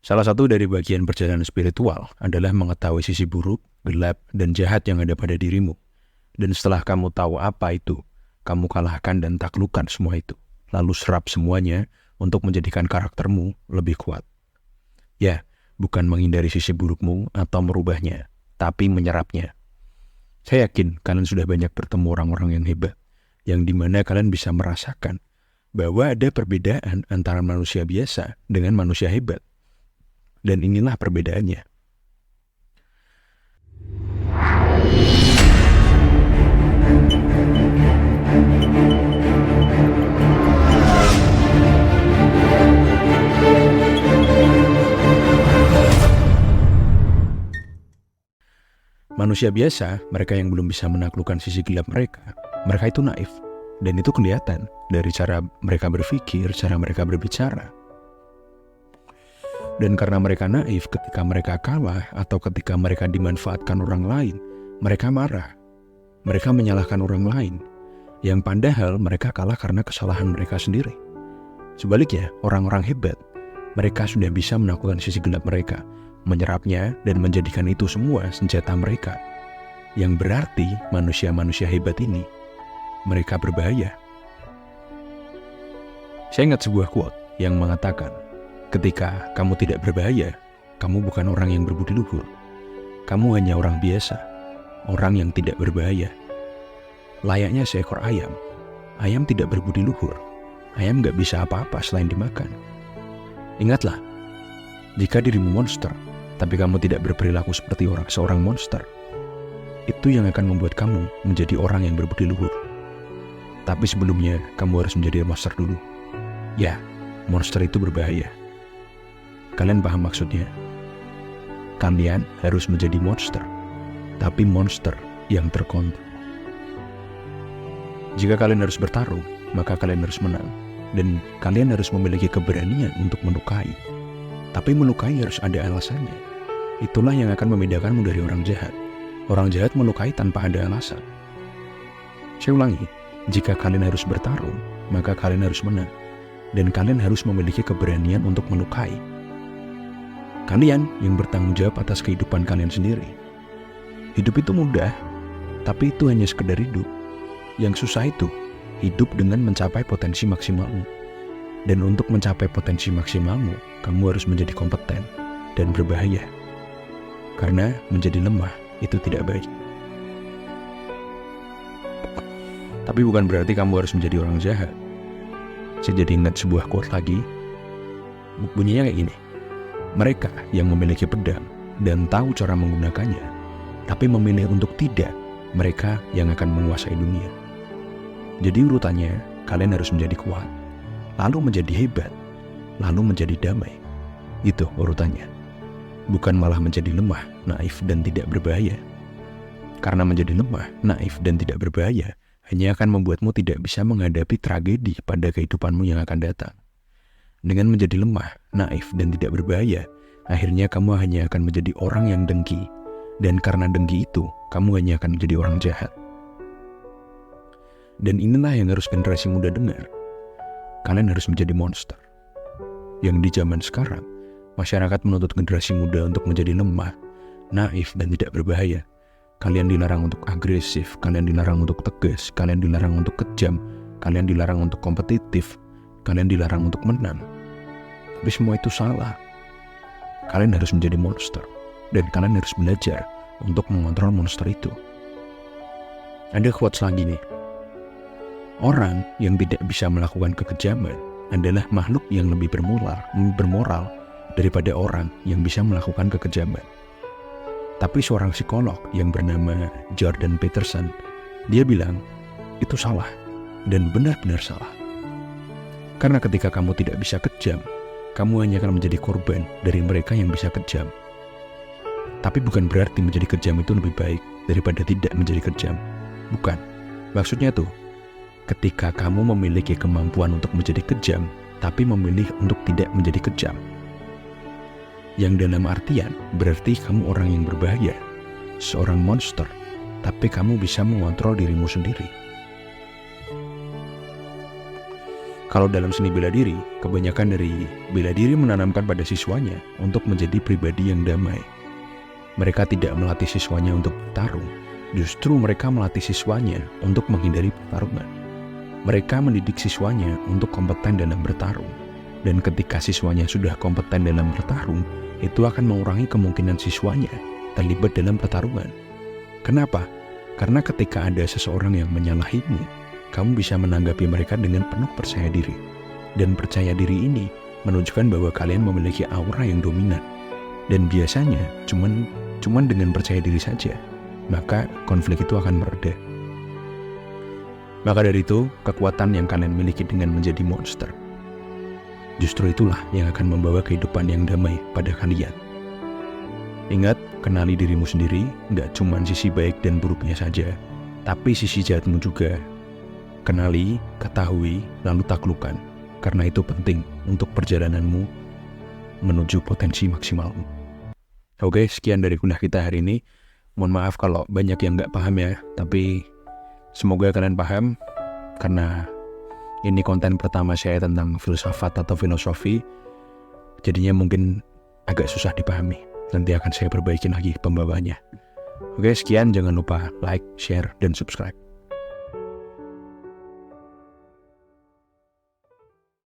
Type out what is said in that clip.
Salah satu dari bagian perjalanan spiritual adalah mengetahui sisi buruk, gelap, dan jahat yang ada pada dirimu. Dan setelah kamu tahu apa itu, kamu kalahkan dan taklukkan semua itu. Lalu serap semuanya untuk menjadikan karaktermu lebih kuat. Ya, bukan menghindari sisi burukmu atau merubahnya, tapi menyerapnya. Saya yakin kalian sudah banyak bertemu orang-orang yang hebat, yang dimana kalian bisa merasakan bahwa ada perbedaan antara manusia biasa dengan manusia hebat. Dan inilah perbedaannya. Manusia biasa, mereka yang belum bisa menaklukkan sisi gelap mereka itu naif. Dan itu kelihatan dari cara mereka berpikir, cara mereka berbicara. Dan karena mereka naif, ketika mereka kalah atau ketika mereka dimanfaatkan orang lain, mereka marah. Mereka menyalahkan orang lain, yang padahal mereka kalah karena kesalahan mereka sendiri. Sebaliknya, orang-orang hebat, mereka sudah bisa menaklukkan sisi gelap mereka, menyerapnya dan menjadikan itu semua senjata mereka. Yang berarti manusia-manusia hebat ini, mereka berbahaya. Saya ingat sebuah quote yang mengatakan, ketika kamu tidak berbahaya, kamu bukan orang yang berbudi luhur. Kamu hanya orang biasa, orang yang tidak berbahaya. Layaknya seekor ayam. Ayam tidak berbudi luhur. Ayam gak bisa apa-apa selain dimakan. Ingatlah, jika dirimu monster, tapi kamu tidak berperilaku seperti seorang monster, itu yang akan membuat kamu menjadi orang yang berbudi luhur. Tapi sebelumnya, kamu harus menjadi monster dulu. Ya, monster itu berbahaya. Kalian paham maksudnya? Kalian harus menjadi monster, tapi monster yang terkontrol. Jika kalian harus bertarung, maka kalian harus menang. Dan kalian harus memiliki keberanian untuk melukai. Tapi melukai harus ada alasannya. Itulah yang akan membedakanmu dari orang jahat. Orang jahat melukai tanpa ada alasan. Saya ulangi, jika kalian harus bertarung, maka kalian harus menang. Dan kalian harus memiliki keberanian untuk melukai. Kalian yang bertanggung jawab atas kehidupan kalian sendiri. Hidup itu mudah, tapi itu hanya sekedar hidup. Yang susah itu, hidup dengan mencapai potensi maksimalmu. Dan untuk mencapai potensi maksimalmu, kamu harus menjadi kompeten dan berbahaya. Karena menjadi lemah itu tidak baik. Tapi bukan berarti kamu harus menjadi orang jahat. Saya jadi ingat sebuah quote lagi. Bunyinya kayak gini. Mereka yang memiliki pedang dan tahu cara menggunakannya, tapi memilih untuk tidak, mereka yang akan menguasai dunia. Jadi urutannya, kalian harus menjadi kuat, lalu menjadi hebat, lalu menjadi damai. Itu urutannya. Bukan malah menjadi lemah, naif, dan tidak berbahaya. Karena menjadi lemah, naif, dan tidak berbahaya hanya akan membuatmu tidak bisa menghadapi tragedi pada kehidupanmu yang akan datang. Dengan menjadi lemah, naif, dan tidak berbahaya, akhirnya kamu hanya akan menjadi orang yang dengki. Dan karena dengki itu, kamu hanya akan menjadi orang jahat. Dan inilah yang harus generasi muda dengar. Kalian harus menjadi monster. Yang di zaman sekarang, masyarakat menuntut generasi muda untuk menjadi lemah, naif, dan tidak berbahaya. Kalian dilarang untuk agresif, kalian dilarang untuk tegas, kalian dilarang untuk kejam, kalian dilarang untuk kompetitif, kalian dilarang untuk menang. Tapi semua itu salah. Kalian harus menjadi monster, dan kalian harus belajar untuk mengontrol monster itu. Ada quotes lagi nih. Orang yang tidak bisa melakukan kekejaman adalah makhluk yang lebih bermoral daripada orang yang bisa melakukan kekejaman. Tapi seorang psikolog yang bernama Jordan Peterson, dia bilang, itu salah, dan benar-benar salah. Karena ketika kamu tidak bisa kejam, kamu hanya akan menjadi korban dari mereka yang bisa kejam. Tapi bukan berarti menjadi kejam itu lebih baik daripada tidak menjadi kejam. Bukan. Maksudnya tuh, ketika kamu memiliki kemampuan untuk menjadi kejam, tapi memilih untuk tidak menjadi kejam. Yang dalam artian, berarti kamu orang yang berbahaya, seorang monster, tapi kamu bisa mengontrol dirimu sendiri. Kalau dalam seni bela diri, kebanyakan dari bela diri menanamkan pada siswanya untuk menjadi pribadi yang damai. Mereka tidak melatih siswanya untuk bertarung, justru mereka melatih siswanya untuk menghindari pertarungan. Mereka mendidik siswanya untuk kompeten dalam bertarung. Dan ketika siswanya sudah kompeten dalam bertarung, itu akan mengurangi kemungkinan siswanya terlibat dalam pertarungan. Kenapa? Karena ketika ada seseorang yang menyalahimu, kamu bisa menanggapi mereka dengan penuh percaya diri. Dan percaya diri ini menunjukkan bahwa kalian memiliki aura yang dominan. Dan biasanya cuman dengan percaya diri saja, maka konflik itu akan mereda. Maka dari itu, kekuatan yang kalian miliki dengan menjadi monster, justru itulah yang akan membawa kehidupan yang damai pada kalian. Ingat, kenali dirimu sendiri, nggak cuma sisi baik dan buruknya saja, tapi sisi jahatmu juga. Kenali, ketahui, lalu taklukkan, karena itu penting untuk perjalananmu menuju potensi maksimalmu. Oke, sekian dari kuliah kita hari ini. Mohon maaf kalau banyak yang nggak paham ya, tapi semoga kalian paham, karena ini konten pertama saya tentang filsafat atau filosofi, jadinya mungkin agak susah dipahami. Nanti akan saya perbaiki lagi pembawaannya. Oke, sekian. Jangan lupa like, share, dan subscribe.